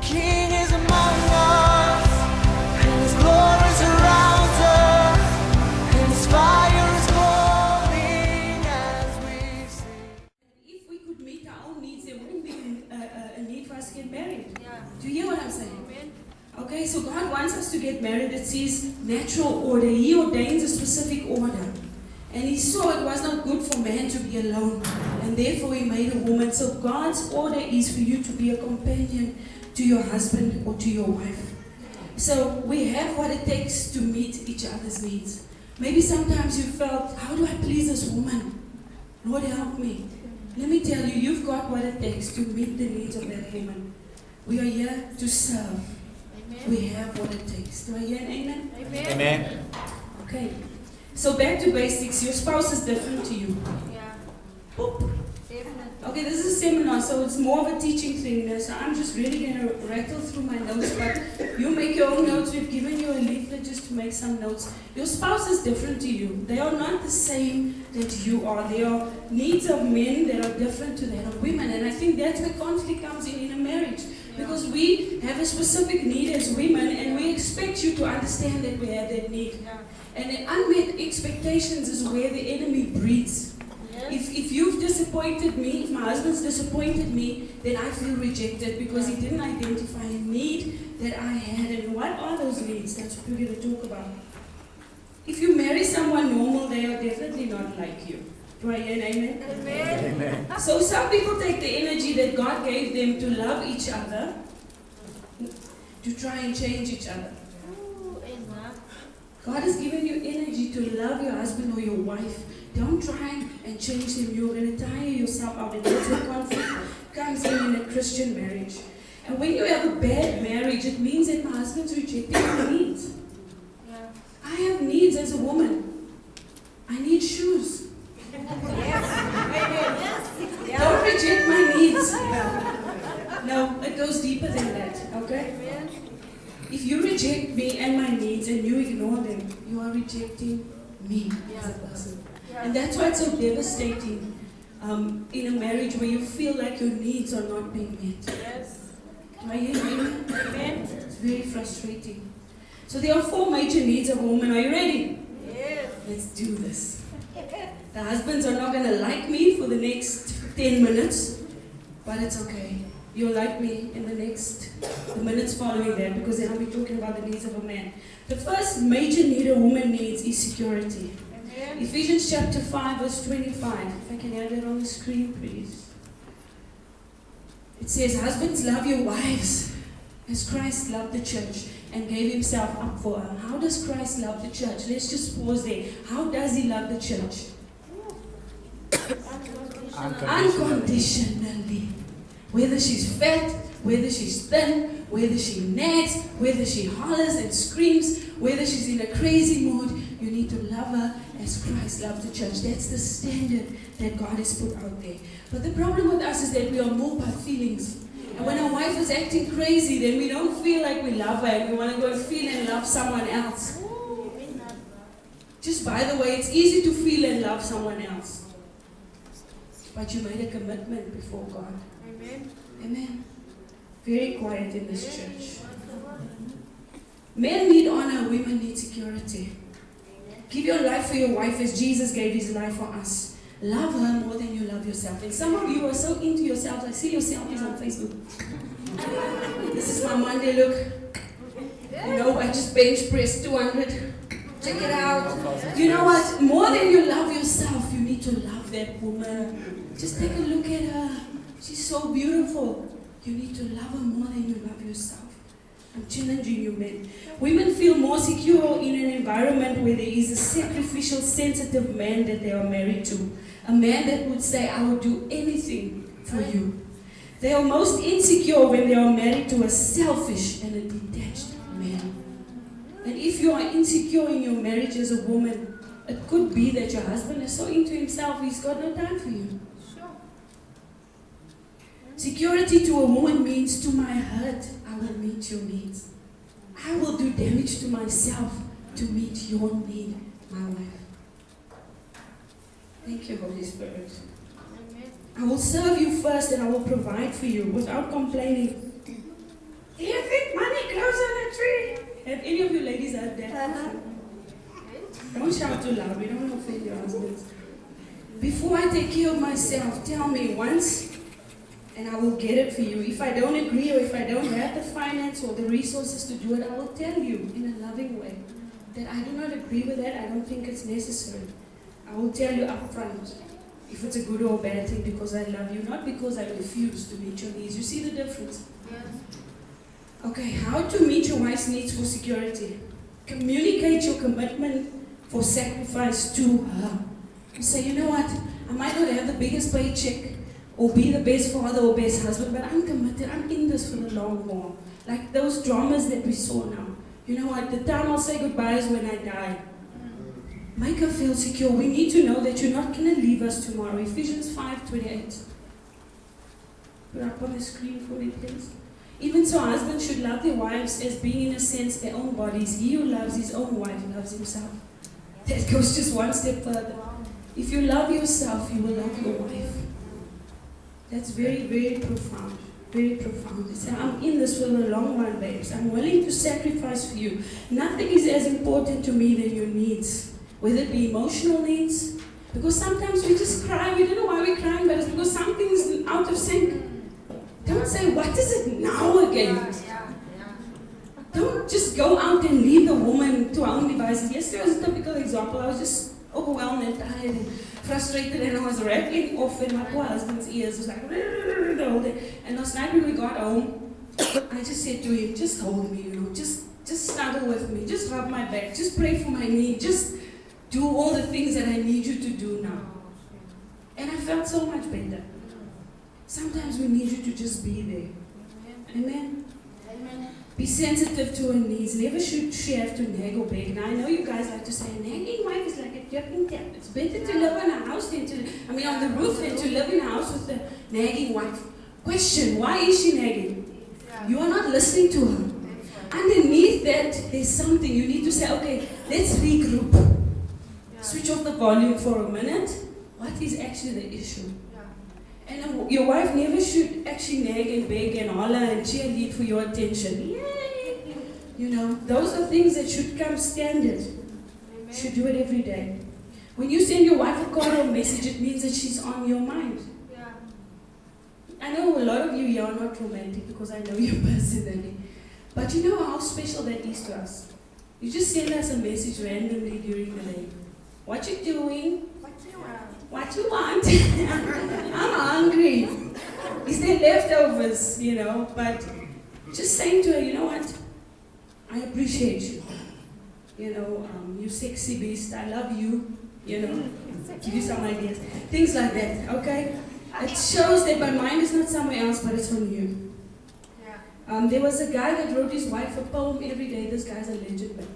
King is among us, and His glory surrounds us, and His fire is falling as we sing. If we could meet our own needs, there wouldn't be a need for us to get married. Do you hear what I'm saying? Okay, so God wants us to get married. It says natural order. He ordains a specific order. And He saw it was not good for man to be alone. And therefore He made a woman. So God's order is for you to be a companion to your husband or to your wife. So we have what it takes to meet each other's needs. Maybe sometimes you felt, how do I please this woman? Lord, help me. Let me tell you, you've got what it takes to meet the needs of that woman. We are here to serve. Amen. We have what it takes. Do I hear an amen? Amen. Amen. Okay. So back to basics. Your spouse is different to you. Yeah. Boop. Definitely. Okay, this is a seminar, so it's more of a teaching thing. So I'm just really going to rattle through my notes, but you make your own notes. We've given you a leaflet just to make some notes. Your spouse is different to you. They are not the same that you are. There are needs of men that are different to that of women, and I think that's where conflict comes in a marriage. Because we have a specific need as women, and we expect you to understand that we have that need. Yeah. And the unmet expectations is where the enemy breeds. Yes. If you've disappointed me, if my husband's disappointed me, then I feel rejected because he didn't identify a need that I had. And what are those needs? That's what we're going to talk about. If you marry someone normal, they are definitely not like you. Do I hear an amen? Amen. Amen. So some people take the energy that God gave them to love each other, to try and change each other. Ooh, enough. God has given you energy to love your husband or your wife. Don't try and change them. You're going to tire yourself out. And that's where conflict comes in a Christian marriage. And when you have a bad marriage, it means that my husband's rejecting my needs. Yeah. I have needs as a woman. I need shoes. Don't reject my needs. No, it goes deeper than that, okay? Amen. If you reject me and my needs and you ignore them, you are rejecting me as a person. And that's why it's so devastating in a marriage where you feel like your needs are not being met. Yes. Do I hear you? Amen. It's very frustrating. So there are 4 major needs of a woman. Are you ready? Yes. Let's do this. The husbands are not going to like me for the next 10 minutes, but it's okay. You'll like me in the minutes following that, because then I'll be talking about the needs of a man. The first major need a woman needs is security. Amen. Ephesians chapter 5 verse 25. If I can have that on the screen, please. It says, husbands, love your wives as Christ loved the church and gave himself up for her. How does Christ love the church? Let's just pause there. How does he love the church? Unconditionally. Whether she's fat, whether she's thin, whether she nags, whether she hollers and screams, whether she's in a crazy mood, you need to love her as Christ loved the church. That's the standard that God has put out there. But the problem with us is that we are moved by feelings. And when our wife is acting crazy, then we don't feel like we love her and we want to go and feel and love someone else. Ooh, enough. Just by the way, it's easy to feel and love someone else. But you made a commitment before God. Amen. Amen. Very quiet in this church. Men need honor, women need security. Give your life for your wife as Jesus gave his life for us. Love her more than you love yourself. And some of you are so into yourselves. I see your selfies on Facebook. This is my Monday look. You know, I just bench pressed 200. Check it out. You know what? More than you love yourself, you need to love that woman. Just take a look at her. She's so beautiful. You need to love her more than you love yourself. I'm challenging you, men. Women feel more secure in an environment where there is a sacrificial, sensitive man that they are married to. A man that would say, I will do anything for you. They are most insecure when they are married to a selfish and a detached man. And if you are insecure in your marriage as a woman, it could be that your husband is so into himself, he's got no time for you. Sure. Security to a woman means, to my hurt, I will meet your needs. I will do damage to myself to meet your need, my wife. Thank you, Holy Spirit. Amen. I will serve you first and I will provide for you without complaining. Do you think money grows on a tree? Have any of you ladies heard that? Don't shout too loud, we don't want to offend your husbands. Before I take care of myself, tell me once, and I will get it for you. If I don't agree or if I don't have the finance or the resources to do it, I will tell you in a loving way that I do not agree with that, I don't think it's necessary. I will tell you up front if it's a good or bad thing because I love you, not because I refuse to meet your needs. You see the difference? Yes. Okay, how to meet your wife's needs for security. Communicate your commitment for sacrifice to her. You say, you know what, I might not have the biggest paycheck or be the best father or best husband, but I'm committed, I'm in this for the long haul. Like those dramas that we saw now. You know what, the time I'll say goodbye is when I die. Make her feel secure. We need to know that you're not going to leave us tomorrow. Ephesians 5:28. Put up on the screen for me, please. Even so, husbands should love their wives as being in a sense their own bodies. He who loves his own wife loves himself. That goes just one step further. If you love yourself, you will love your wife. That's very, very profound. Very profound. They say, I'm in this for the long run, babes. I'm willing to sacrifice for you. Nothing is as important to me than your needs. Whether it be emotional needs, because sometimes we just cry, we don't know why we're crying, but it's because something's out of sync. Don't say, what is it now again? Don't just go out and leave the woman to her own devices. Yesterday was a typical example. I was just overwhelmed and tired and frustrated, and I was rattling off in my poor husband's ears. It was like, the whole day. And last night when we got home, I just said to him, just hold me, just snuggle with me, just rub my back, just pray for my knee, just do all the things that I need you to do now. And I felt so much better. Sometimes we need you to just be there. Amen? Amen. Be sensitive to her needs. Never should she have to nag or beg. Now I know you guys like to say, a nagging wife is like a jerking tap. It's better to live in a house than on the roof than to live in a house with a nagging wife. Question, why is she nagging? You are not listening to her. Underneath that, there's something. You need to say, okay, let's regroup. Switch off the volume for a minute. What is actually the issue? And your wife never should actually nag and beg and holler and cheerlead for your attention. Yay! Those are things that should come standard. You should do it every day. When you send your wife a call or message, it means that she's on your mind. I know a lot of you here are not romantic because I know you personally. But you know how special that is to us. You just send us a message randomly during the day. What you doing? What you want? I'm hungry. Is there leftovers, but just saying to her, you know what? I appreciate you. You sexy beast, I love you, give you some ideas. Things like that, okay? It shows that my mind is not somewhere else, but it's on you. There was a guy that wrote his wife a poem every day. This guy's a legend, man.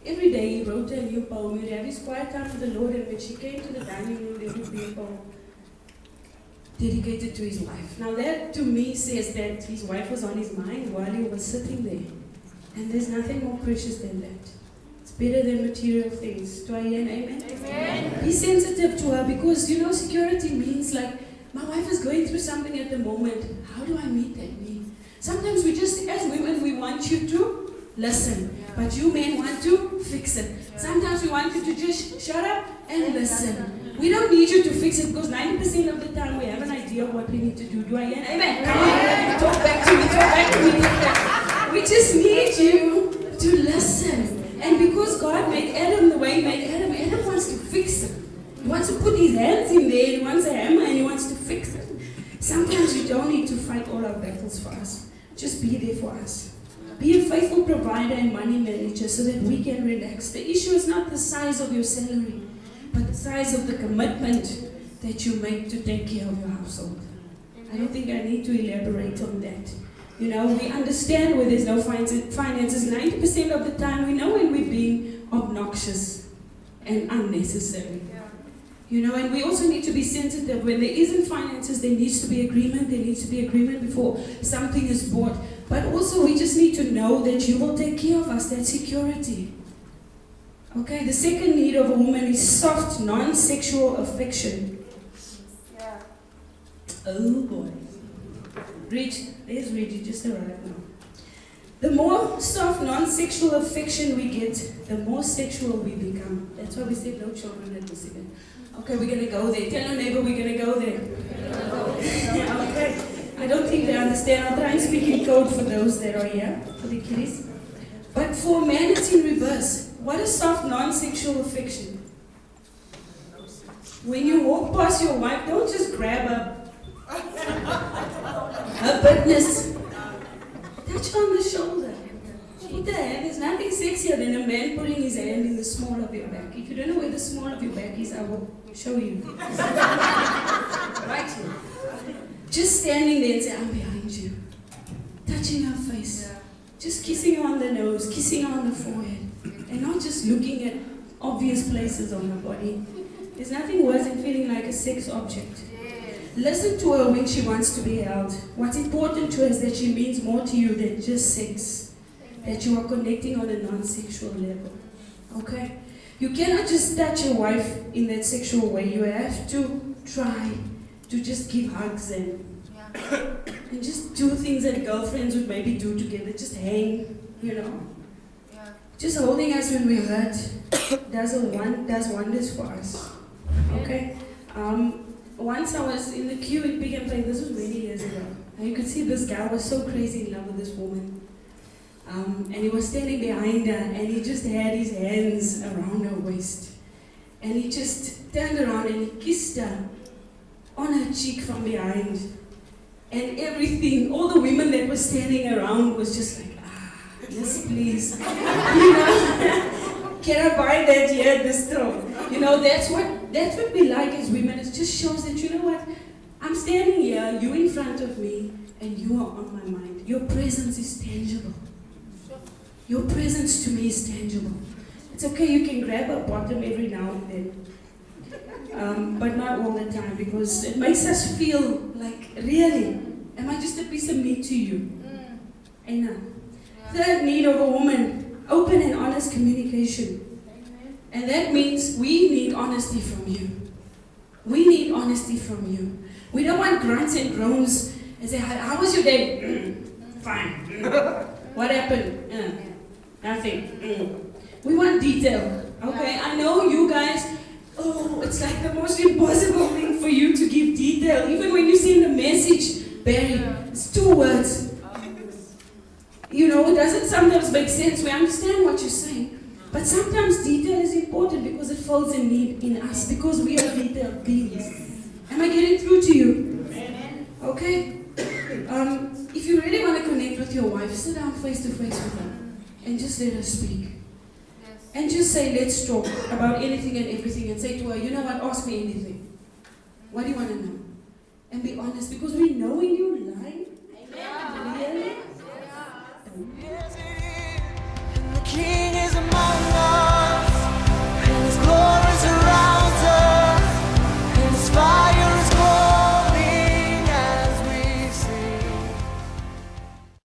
Every day he wrote a new poem. He'd have his quiet time with the Lord, and when she came to the dining room, there would be a poem dedicated to his wife. Now that to me says that his wife was on his mind while he was sitting there. And there's nothing more precious than that. It's better than material things. Do I hear an amen? Amen. Be sensitive to her because, security means like, my wife is going through something at the moment. How do I meet that need? Sometimes we just, as women, we want you to listen. But you men want to fix it. Sometimes we want you to just shut up and listen. We don't need you to fix it because 90% of the time we have an idea of what we need to do. Do I hear? Amen. Come on. Talk back to me. We just need you to listen. And because God made Adam the way he made Adam, Adam wants to fix it. He wants to put his hands in there, he wants a hammer and he wants to fix it. Sometimes you don't need to fight all our battles for us. Just be there for us. Be a faithful provider and money manager so that we can relax. The issue is not the size of your salary, but the size of the commitment that you make to take care of your household. I don't think I need to elaborate on that. We understand where there's no finances. 90% of the time we know when we're being obnoxious and unnecessary. And we also need to be sensitive. When there isn't finances, there needs to be agreement. There needs to be agreement before something is bought. But also, we just need to know that you will take care of us. That's security. Okay, the second need of a woman is soft, non-sexual affection. Oh boy. Rich, there's Reggie, just arrived now. The more soft, non-sexual affection we get, the more sexual we become. That's why we said no children at the second. Okay, we're gonna go there. Tell your neighbor we're gonna go there. Yeah, okay. I don't think they understand. I'll try and speak in code for those that are here, for the kiddies. But for men, it's in reverse. What is soft, non-sexual affection? When you walk past your wife, don't just grab her business. Touch her on the shoulder. Put the hand. There's nothing sexier than a man putting his hand in the small of your back. If you don't know where the small of your back is, I will show you. Right here. Just standing there and say, I'm behind you. Touching her face. Just kissing her on the nose, kissing her on the forehead. And not just looking at obvious places on her body. There's nothing worse than feeling like a sex object. Listen to her when she wants to be held. What's important to her is that she means more to you than just sex. That you are connecting on a non-sexual level. Okay? You cannot just touch your wife in that sexual way. You have to try to just give hugs and just do things that girlfriends would maybe do together. Just hang, you know. Just holding us when we're hurt does wonders for us. Okay? Once I was in the queue in Pick and Play, this was many years ago. And you could see this guy was so crazy in love with this woman. And he was standing behind her and he just had his hands around her waist. And he just turned around and he kissed her on her cheek from behind. And everything, all the women that were standing around was just like, yes please. You know, can I buy that here at the store? You know, that's what we like as women. It just shows that, you know what, I'm standing here, you in front of me, and you are on my mind. Your presence is tangible. Your presence to me is tangible. It's okay, you can grab a bottom every now and then. But not all the time, because it makes us feel like, really, am I just a piece of meat to you? And no. Third need of a woman, open and honest communication. And that means we need honesty from you. We need honesty from you. We don't want grunts and groans and say, how was your day? Fine. What happened? Nothing. We want detail. Okay, I know you guys, it's like the most impossible thing for you to give detail. Even when you send a message, Barry, it's 2 words. You know, it doesn't sometimes make sense. We understand what you're saying. But sometimes detail is important because it fills a need in us, because we are detailed beings. Am I getting through to you? Okay? If you really want to connect with your wife, sit down face to face with her and just let her speak. And just say, let's talk about anything and everything, and say to her, you know what, ask me anything. What do you want to know? And be honest, because we know when you lie,